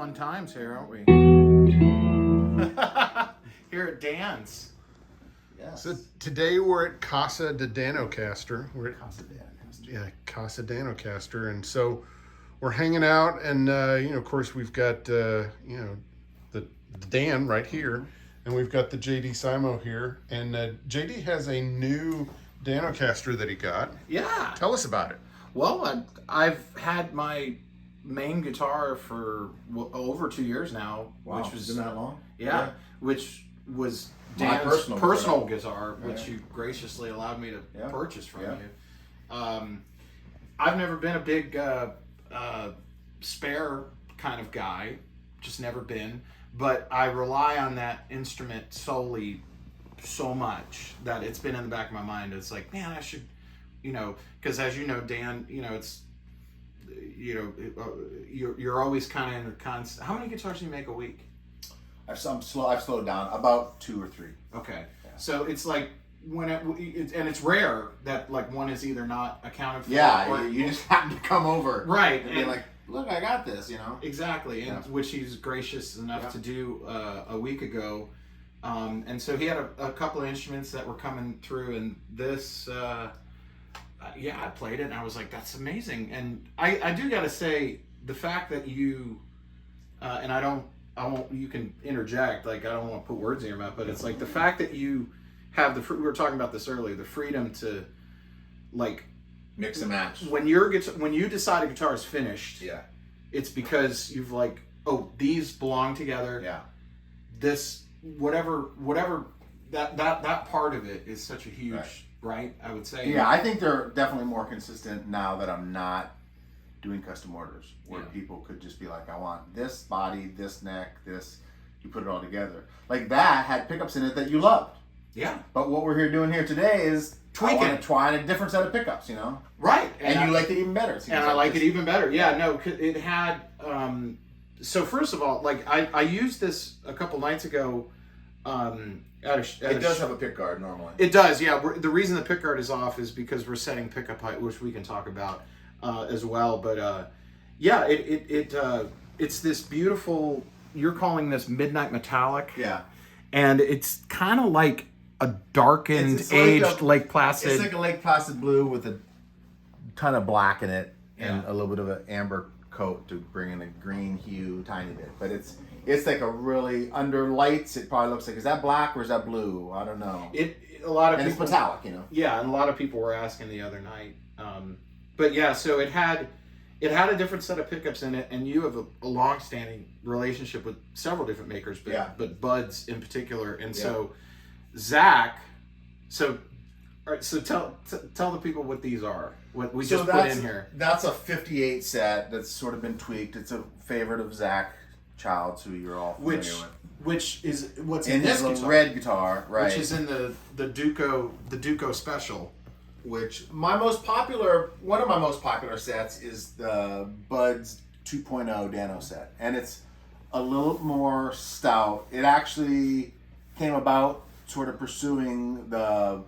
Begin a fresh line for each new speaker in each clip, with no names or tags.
fun times here, aren't we? Here at Dan's.
Yes.
So today we're at Casa de Danocaster. We're at
Casa de Danocaster.
Yeah, Casa Danocaster, and so we're hanging out, and of course we've got the Dan right here, and we've got the JD Simo here, and JD has a new Danocaster that he got.
Yeah.
Tell us about it.
Well, I've had my main guitar for over 2 years now.
Wow,
which was
been that long?
Yeah, which was
My
Dan's
personal
guitar, which
Right.
you graciously allowed me to
Yeah.
purchase from
Yeah.
you. I've never been a big spare kind of guy, just never been. But I rely on that instrument solely so much that it's been in the back of my mind. It's like, man, I should, because as you know, Dan, it's, you're always kind of in a constant. How many guitars do you make a week?
I've slowed down about 2 or 3.
Okay,
Yeah.
so it's like when and it's rare that like one is either not accounted for.
Yeah,
or,
you just happen to come over,
right,
and be like, look, I got this,
Exactly, and
Yeah.
which he's gracious enough
Yeah.
to do a week ago. And so he had a couple of instruments that were coming through, and this, I played it, and I was like, that's amazing. And I do got to say, the fact that you, and you can interject, like, I don't want to put words in your mouth, but it's like the fact that you have we were talking about this earlier, the freedom to, like,
mix and match.
when you decide a guitar is finished,
Yeah,
it's because you've like, oh, these belong together.
yeah.
This whatever that part of it is such a huge right. I would say.
Yeah, I think they're definitely more consistent now that I'm not doing custom orders, where people could just be like, I want this body, this neck, this. You put it all together. Like that had pickups in it that you loved.
Yeah.
But what we're here doing here today is
Tweaking.
I want to try a different set of pickups,
Right.
And you liked it even better.
And I like it even better. Yeah. No, it had. So first of all, like I used this a couple nights ago.
It does have a pick guard normally.
It does. Yeah. The reason the pick guard is off is because we're setting pickup height, which we can talk about as well. But it's this beautiful. You're calling this midnight metallic.
Yeah.
And it's kind of like a darkened,
It's
aged
like
Lake Placid.
It's like a Lake Placid blue with a ton of black in it and
Yeah.
a little bit of an amber coat to bring in a green hue, tiny bit. But it's like a really under lights. It probably looks like, is that black or is that blue? I don't know.
A lot of
and
people,
it's metallic,
Yeah, and a lot of people were asking the other night. But yeah, so it had a different set of pickups in it, and you have a long-standing relationship with several different makers, but Budz in particular. And so Zach, all right, so tell the people what these are. What we just put in here.
That's a 58 set that's sort of been tweaked. It's a favorite of Zach Childs, who you're all familiar with.
Which is what's
in
this
this little
guitar,
red guitar, right?
Which is in the Duco Special.
Which one of my most popular sets is the Budz 2.0 Dano set, and it's a little more stout. It actually came about sort of pursuing the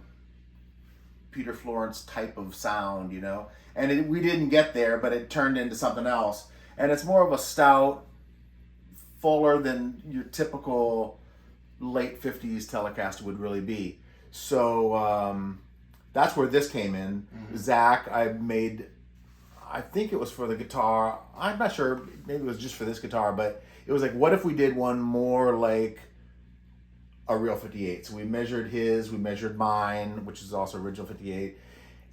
Peter Florence type of sound, and we didn't get there, but it turned into something else, and it's more of a stout, fuller than your typical late 50s Telecaster would really be. So that's where this came in. Mm-hmm. Zach, I think it was for the guitar. I'm not sure. Maybe it was just for this guitar, but it was like, what if we did one more like a real 58? So we measured his, we measured mine, which is also original 58,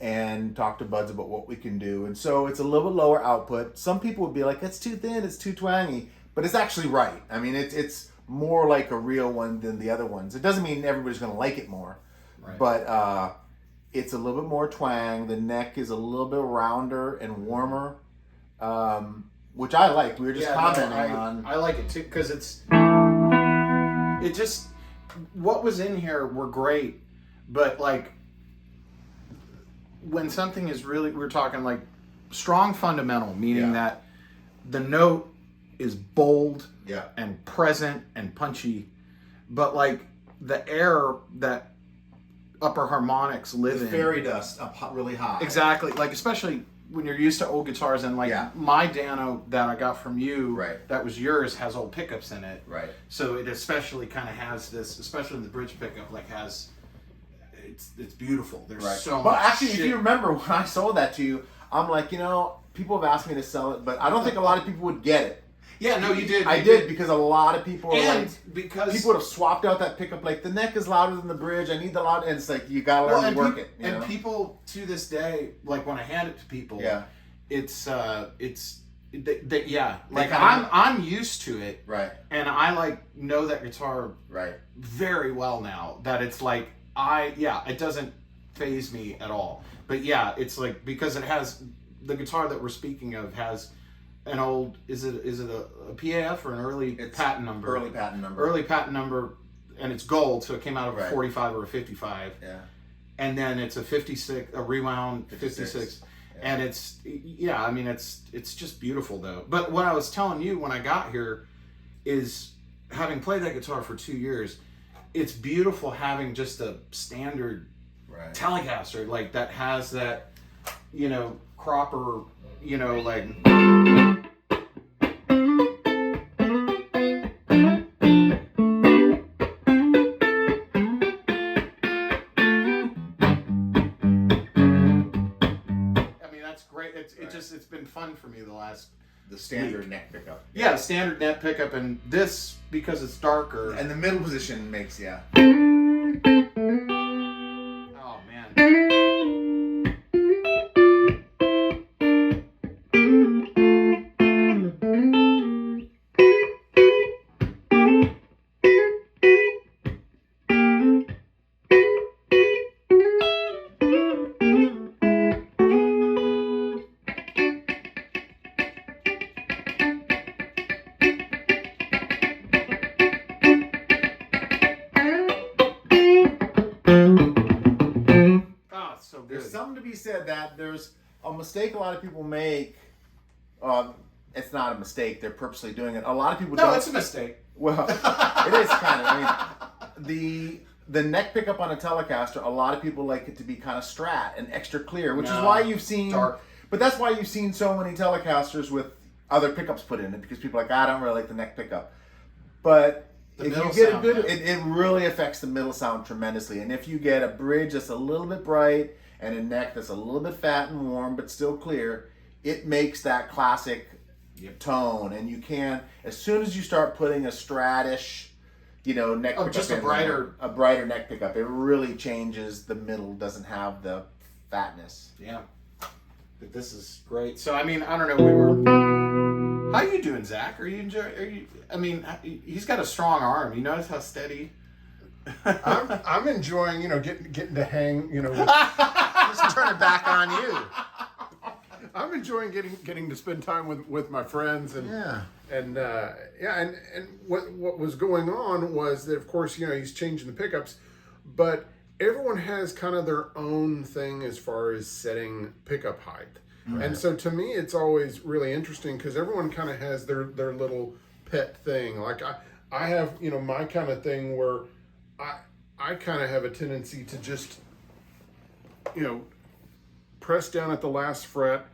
and talked to Budz about what we can do. And so it's a little bit lower output. Some people would be like, it's too thin, it's too twangy, but it's actually right. I mean, it's more like a real one than the other ones. It doesn't mean everybody's going to like it more, but it's a little bit more twang. The neck is a little bit rounder and warmer, which I like. We were just commenting on.
I like it too, because what was in here were great, but like when something is really, we're talking like strong fundamental, meaning that the note is bold and present and punchy, but like the air that upper harmonics live in.
Fairy dust up really high.
Exactly. Like especially when you're used to old guitars, and like my Dano that I got from you, that was yours, has old pickups in it.
Right.
So it especially kind of has this, especially the bridge pickup, like has, it's beautiful. There's so much.
But actually,
shit.
if you remember when I sold that to you, I'm like, you know, people have asked me to sell it, but I don't think a lot of people would get it.
Yeah, no, you did.
I did because a lot of people are
and
like,
because
people would have swapped out that pickup. Like the neck is louder than the bridge. I need the loud, and it's like you gotta learn to work it. You know?
People to this day, like when I hand it to people, it's like I'm used to it,
right?
And I like know that guitar very well now. That it's like it doesn't faze me at all. But yeah, it's like because it has the guitar that we're speaking of has an old, is it a PAF or an early patent number?
Early patent number.
Early patent number, and it's gold, so it came out of a 45 or a 55.
Yeah.
And then it's a 56, a rewound 56. Yeah. And it's, I mean, it's just beautiful though. But what I was telling you when I got here is, having played that guitar for 2 years, it's beautiful having just a standard Telecaster, like that has that, you know, cropper, you know, like. It's been fun for me the
standard neck pickup.
Yeah, the standard neck pickup, and this because it's darker.
And the middle position makes
Oh man.
There's something to be said that there's a mistake a lot of people make. It's not a mistake; they're purposely doing it. A lot of people don't.
No, it's a mistake.
Well, it is kind of. I mean, the neck pickup on a Telecaster, a lot of people like it to be kind of strat and extra clear, which is why you've seen.
Dark.
But that's why you've seen so many Telecasters with other pickups put in it, because people are like, I don't really like the neck pickup. But if you get a good, it really affects the middle sound tremendously. And if you get a bridge that's a little bit bright and a neck that's a little bit fat and warm but still clear, it makes that classic tone. And you can, as soon as you start putting a stratish, you know, neck pickup,
just a
brighter neck pickup, it really changes. The middle doesn't have the fatness.
Yeah, but this is great. So I mean, I don't know. How you doing, Zach? Are you enjoying? I mean, he's got a strong arm. You notice how steady.
I'm enjoying, you know, getting to hang, you know. Just turn it back on you. I'm enjoying getting to spend time with my friends and and what was going on was that, of course, you know, he's changing the pickups, but everyone has kind of their own thing as far as setting pickup height. Right. And so to me, it's always really interesting because everyone kind of has their little pet thing. Like I have, you know, my kind of thing where I kind of have a tendency to just, you know, press down at the last fret,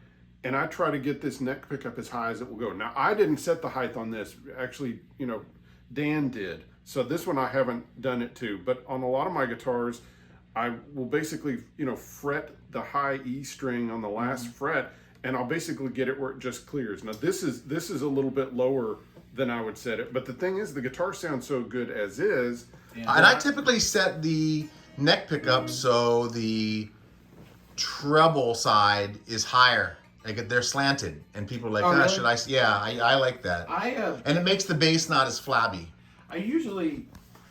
and I try to get this neck pickup as high as it will go. Now, I didn't set the height on this. Actually, you know, Dan did. So this one I haven't done it to. But on a lot of my guitars, I will basically, you know, fret the high E string on the last fret, and I'll basically get it where it just clears. Now, this is a little bit lower than I would set it. But the thing is, the guitar sounds so good as is.
And I typically set the neck pickup so the treble side is higher. Like they're slanted, and people are like,
really?
should I? Yeah, I like that. And it makes the bass not as flabby.
I usually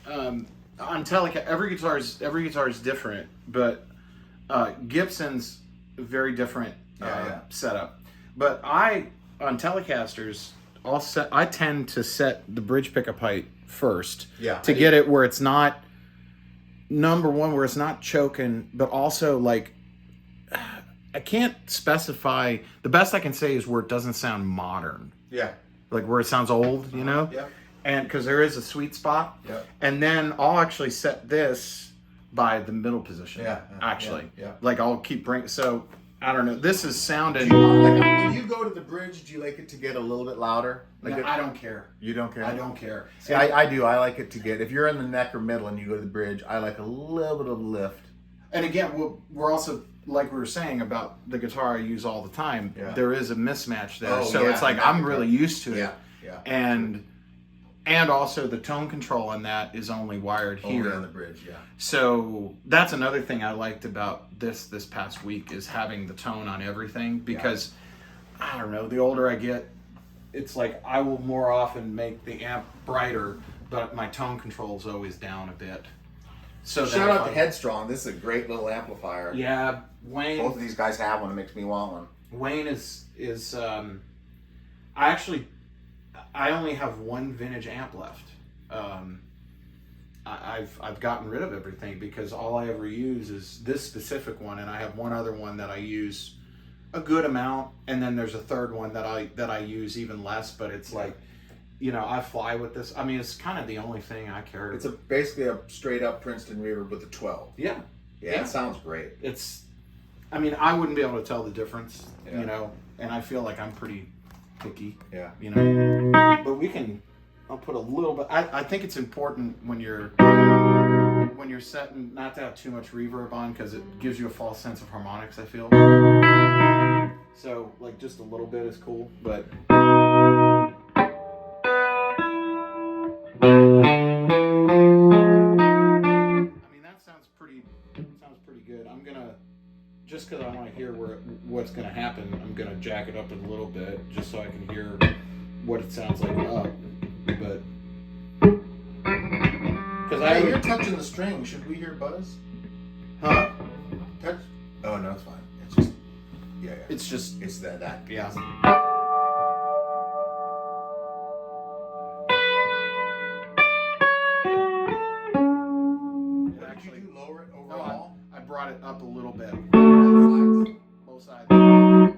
on Telecaster, every guitar is different, but Gibson's a very different setup. But on Telecasters, I tend to set the bridge pickup height first to get it where it's not, number one, where it's not choking, but also like I can't specify. The best I can say is where it doesn't sound modern.
Yeah.
Like where it sounds old, you know?
Yeah.
And because there is a sweet spot.
Yeah.
And then I'll actually set this by the middle position.
Yeah.
Actually.
Yeah.
Like I'll keep bringing. So I don't know. This is sounding.
Like when you go to the bridge, do you like it to get a little bit louder? Like
No, I don't care.
You don't care?
I don't care.
See, I do. I like it to get, if you're in the neck or middle and you go to the bridge, I like a little bit of lift.
And again, we're also, like we were saying about the guitar I use all the time,
Yeah.
there is a mismatch there.
Oh,
So
yeah,
it's like
that
I'm
guitar.
really used to it.
Yeah.
And also the tone control on that is only wired here.
Only on the bridge, yeah.
So that's another thing I liked about this past week is having the tone on everything, because I don't know, the older I get, it's like I will more often make the amp brighter, but my tone control is always down a bit. So
Shout out to Headstrong. This is a great little amplifier.
Yeah, Wayne.
Both of these guys have one. It makes me want one.
Wayne is I only have one vintage amp left. I've gotten rid of everything because all I ever use is this specific one, and I have one other one that I use a good amount, and then there's a third one that I use even less. But it's like, you know, I fly with this. I mean, it's kind of the only thing I carry.
It's basically a straight up Princeton reverb with a 12.
Yeah.
It sounds great.
I mean, I wouldn't be able to tell the difference,
Yeah.
you know, and I feel like I'm pretty picky.
Yeah.
You know, but I'll put a little bit. I think it's important when you're setting not to have too much reverb on, because it gives you a false sense of harmonics, I feel. So like just a little bit is cool, but I mean that sounds pretty good. I'm gonna, just because I want to hear what's gonna happen, I'm gonna jack it up a little bit just so I can hear what it sounds like up. But because
you're touching the string. Should we hear Budz?
huh?
Touch? Oh no, it's fine. It's just
It's just
it's that.
yeah.
What did you do? Lower it overall?
No, I brought it up a little bit. Both sides. I'm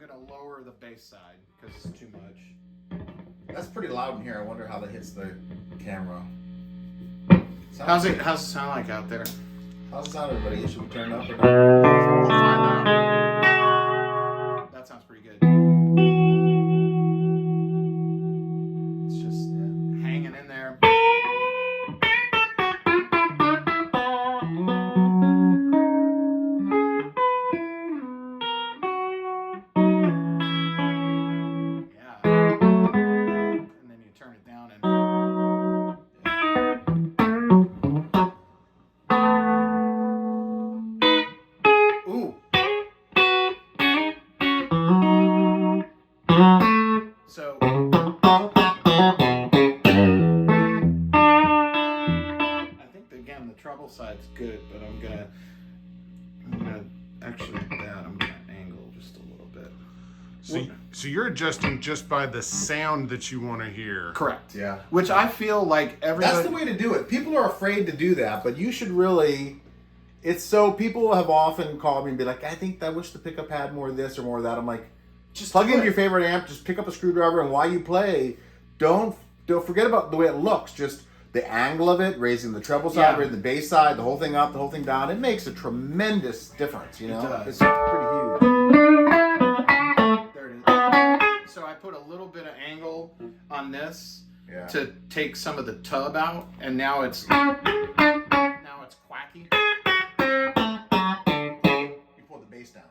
gonna lower the bass side because it's too much.
That's pretty loud in here. I wonder how that hits the camera.
How's it sound like out there?
How's it sound, everybody? Should we turn it up or
We'll
not?
find out. That sounds pretty good. It's just hanging in there. Yeah. And then you turn it down and ooh. So I think again the treble side's good, but I'm gonna actually I'm gonna angle just a little bit.
So you're adjusting just by the sound that you want to hear.
Correct.
Yeah.
Which I feel like everybody.
That's the way to do it. People are afraid to do that, but you should really. It's so people have often called me and be like, I think I wish the pickup had more of this or more of that. I'm like, just plug into your favorite amp, just pick up a screwdriver, and while you play, don't forget about the way it looks. Just the angle of it, raising the treble side, raising the bass side, the whole thing up, the whole thing down. It makes a tremendous difference. You know,
does.
it's pretty huge.
There it is. So I put a little bit of angle on this
Yeah.
to take some of the tub out, and now it's quacky.
You pull the bass down.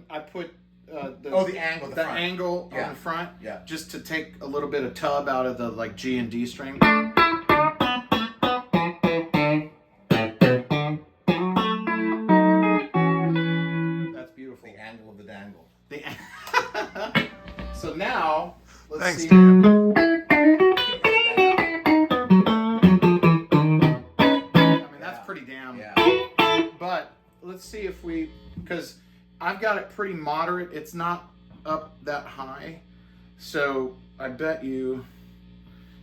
I put the
angle,
the angle
Yeah.
on the front,
Yeah.
just to take a little bit of tub out of the like G and D string. That's beautiful.
The angle of the dangle.
So now let's
Thanks,
see.
Dan.
I mean that's pretty damn.
Yeah.
But let's see if because I've got it pretty moderate. It's not up that high. So I bet you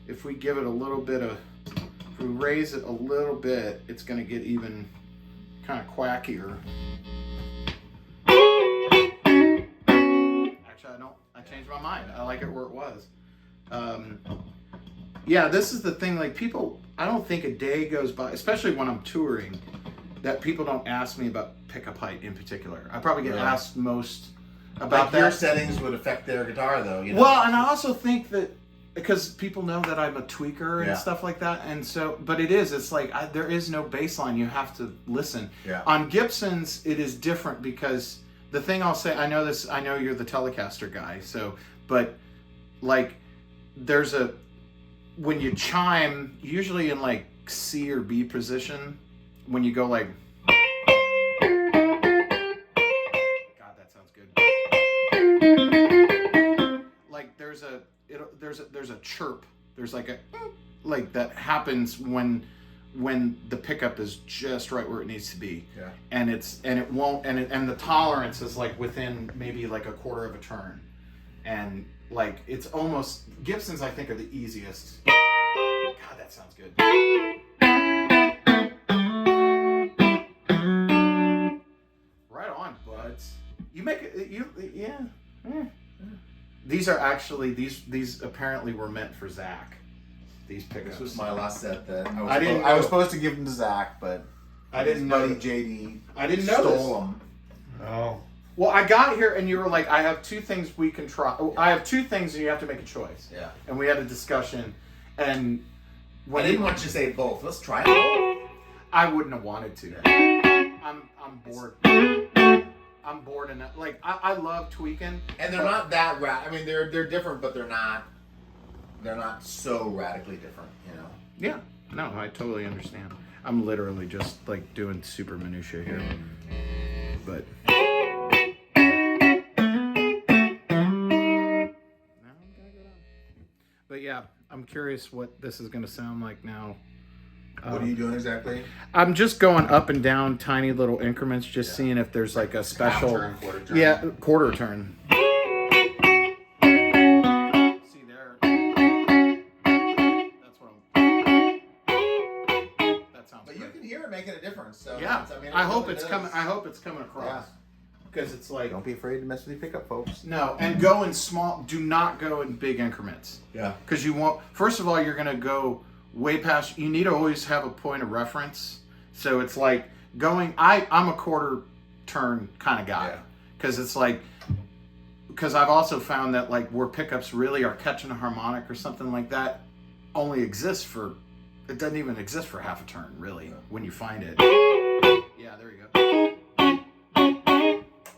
if we give it a little bit of, if we raise it a little bit, it's going to get even kind of quackier. Actually, I changed my mind. I like it where it was. Yeah, this is the thing, like people, I don't think a day goes by, especially when I'm touring, that people don't ask me about pickup height in particular. I probably get
Really?
asked most about
Your
that.
settings would affect their guitar, though. You know?
Well, and I also think that because people know that I'm a tweaker and
Yeah.
stuff like that, and so, but it's like there is no baseline. You have to listen.
Yeah.
On Gibsons, it is different because the thing I'll say, I know you're the Telecaster guy, so, but like when you chime, usually in like C or B position, when you go like, God, that sounds good. Like there's a chirp. There's like that happens when the pickup is just right where it needs to be.
Yeah.
And the tolerance is like within maybe like a quarter of a turn. And like it's almost Gibsons I think are the easiest. God, that sounds good. Right on, Budz. You make it yeah. These are actually these apparently were meant for Zach. These pickups.
This was my last set that
I
was supposed to give them to Zach, but
I didn't
his
know
buddy
that.
JD
I didn't know
stole them.
Oh.
Well, I got here and you were like, I have two things we can try. I have two things and you have to make a choice.
Yeah.
And we had a discussion, and
I didn't want you to say both. Let's try both.
I wouldn't have wanted to. I'm bored. I'm bored and like I love tweaking.
And they're not that I mean, they're different, but they're not so radically different. You know.
Yeah. No, I totally understand. I'm literally just like doing super minutia here, but. But yeah, I'm curious what this is going to sound like now.
What are you doing exactly?
I'm just going up and down tiny little increments, just seeing if there's like a special.
Half turn, quarter turn.
Yeah, quarter turn. See there. That's what that sounds
But you
great.
can hear it making a difference. So
Yeah,
I mean,
I
it
hope
really
it's
does.
coming. I hope it's coming across. Because it's like
Don't be afraid to mess with your pickup, folks.
no, and go in small. Do not go in big increments.
Yeah.
Because you won't. First of all, you're gonna go way past. You need to always have a point of reference. So it's like going. I'm a quarter turn kind of guy.
Yeah.
Because it's like. Because I've also found that like where pickups really are catching a harmonic or something like that, only exists for. It doesn't even exist for half a turn really when you find it. Yeah, there you go.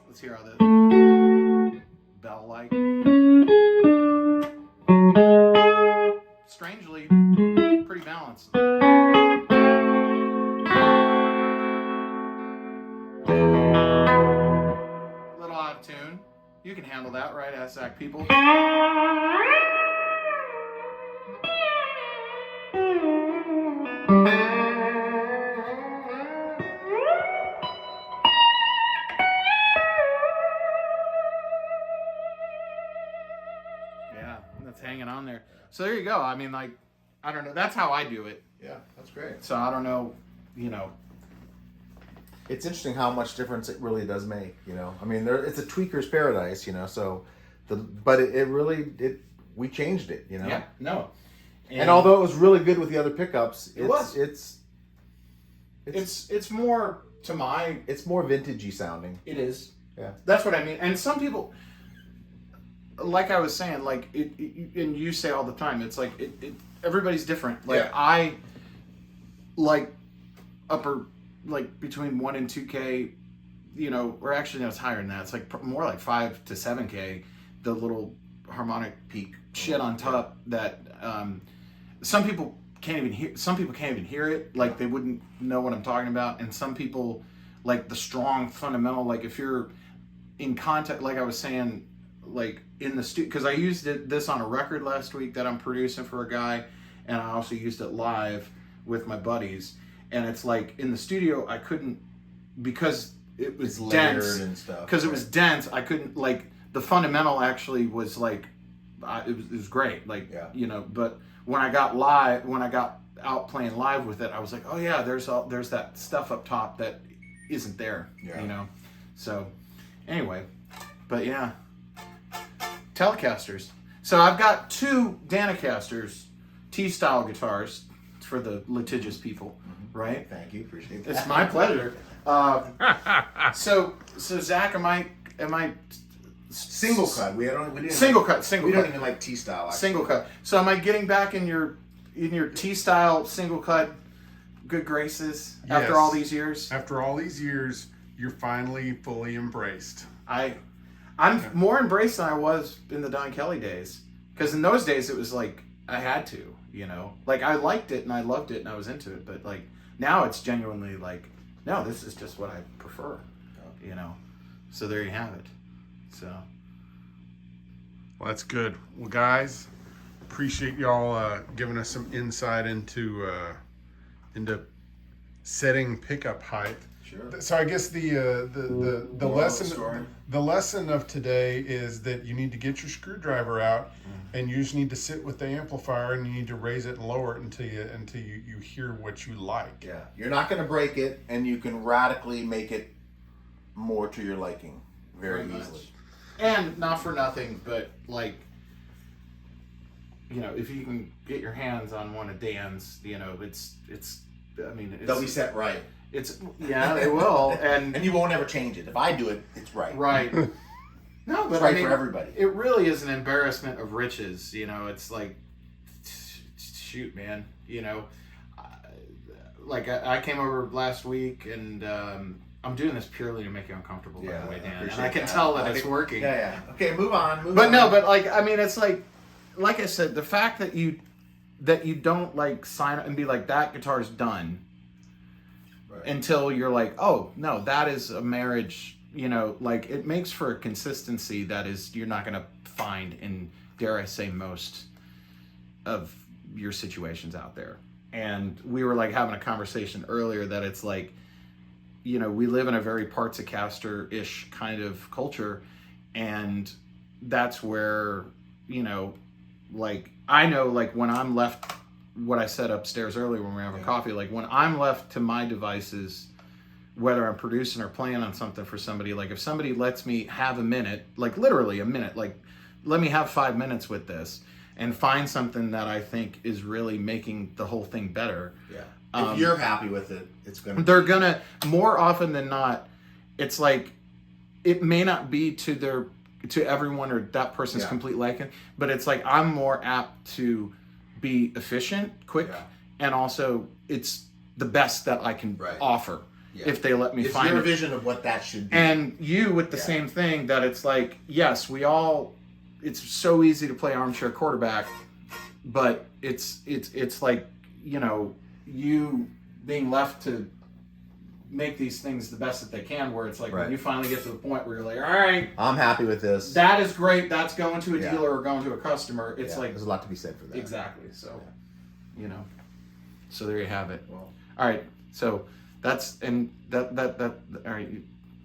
Let's hear how the bell like. Strangely, pretty balanced. Little out of tune. You can handle that, right, Azak people? Yeah, that's hanging on there. So there you go. I mean, like, I don't know. That's how I do it.
Yeah, that's great.
So I don't know, you know.
It's interesting how much difference it really does make. You know, I mean, it's a tweaker's paradise. You know, so but it really we changed it. You know.
Yeah. No.
And although it was really good with the other pickups,
It's more to my.
it's more vintagey sounding.
It is.
Yeah.
That's what I mean. And some people, like I was saying, like and you say all the time, it's like everybody's different. Like
Yeah.
I like upper, like between 1 and 2K, you know, or actually no, it's higher than that. It's like more like 5 to 7K. The little harmonic
Peak
shit on top that some people can't even hear. Some people can't even hear it. Like they wouldn't know what I'm talking about. And some people like the strong fundamental. Like if you're in contact, like I was saying, like in the studio, because I used this on a record last week that I'm producing for a guy, and I also used it live with my buddies. And it's like in the studio, I couldn't, because it was
layered
dense
and stuff.
because it was dense. I couldn't, like, the fundamental actually was like it was great, like,
Yeah.
you know. But when I got out playing live with it, I was like, oh yeah, there's that stuff up top that isn't there.
Yeah.
You know. So anyway, but yeah, Telecasters. So I've got 2 Danacasters T-style guitars for the litigious people. right?
Thank you, appreciate that.
It's my pleasure. So Zach, am I
Single cut. We didn't
single cut?
We don't even like T-style. Actually.
Single cut. So am I getting back in your T-style single cut good graces after
Yes.
all these years?
After all these years, you're finally fully embraced.
I'm more embraced than I was in the Don Kelly days. Because in those days it was like I had to, you know. Like I liked it and I loved it and I was into it. But like now it's genuinely like, no, this is just what I prefer, you know. So there you have it. So.
Well, that's good. Well, guys, appreciate y'all giving us some insight into setting pickup height.
Sure.
So I guess the lesson
story.
the lesson of today is that you need to get your screwdriver out, and you just need to sit with the amplifier and you need to raise it and lower it until you hear what you like.
Yeah, you're not going to break it, and you can radically make it more to your liking very
Very
easily.
much. And not for nothing, but like, you know, if you can get your hands on one of Dan's, you know, I mean,
They'll be set right,
yeah, they will,
and you won't ever change it. If I do it, it's right.
right. No, but
It's right
I mean,
for everybody.
it really is an embarrassment of riches, you know. It's like, shoot, man, you know, like I came over last week and. I'm doing this purely to make you uncomfortable, by the way, Dan. And I can tell that it's working.
Yeah. Okay, move on.
But no, but like, I mean, it's like I said, the fact that you don't like sign up and be like, that guitar's done,
Right.
until you're like, oh no, that is a marriage. You know, like it makes for a consistency that is you're not gonna find in, dare I say, most of your situations out there. And we were like having a conversation earlier that it's like, you know, we live in a very Partzacaster-ish kind of culture, and that's where, you know, like, I know, like, when I'm left, what I said upstairs earlier when we were having coffee, like, when I'm left to my devices, whether I'm producing or playing on something for somebody, like, if somebody lets me have a minute, like, literally a minute, like, let me have 5 minutes with this, and find something that I think is really making the whole thing better.
Yeah. If you're happy with it, it's gonna.
They're gonna, more often than not, it's like, it may not be to everyone or that person's complete liking, but it's like I'm more apt to be efficient, quick, and also it's the best that I can offer if they let me find it.
It's your vision of what that should be.
And you with the same thing, that it's like, yes, it's so easy to play armchair quarterback, but it's like, you know, you being left to make these things the best that they can, where it's like when you finally get to the point where you're like, all right,
I'm happy with this.
that is great, that's going to a dealer or going to a customer. It's like,
there's a lot to be said for that.
Exactly. So, you know, so there you have it. Well, all right. So that's, and that all right,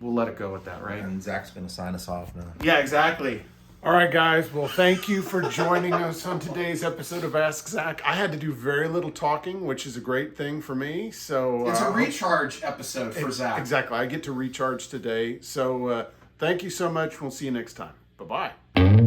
we'll let it go with that, right?
And Zach's gonna sign us off now.
Yeah, exactly.
All right, guys. Well, thank you for joining us on today's episode of Ask Zach. I had to do very little talking, which is a great thing for me. So
It's a recharge episode for Zach.
Exactly. I get to recharge today. So thank you so much. We'll see you next time. Bye-bye.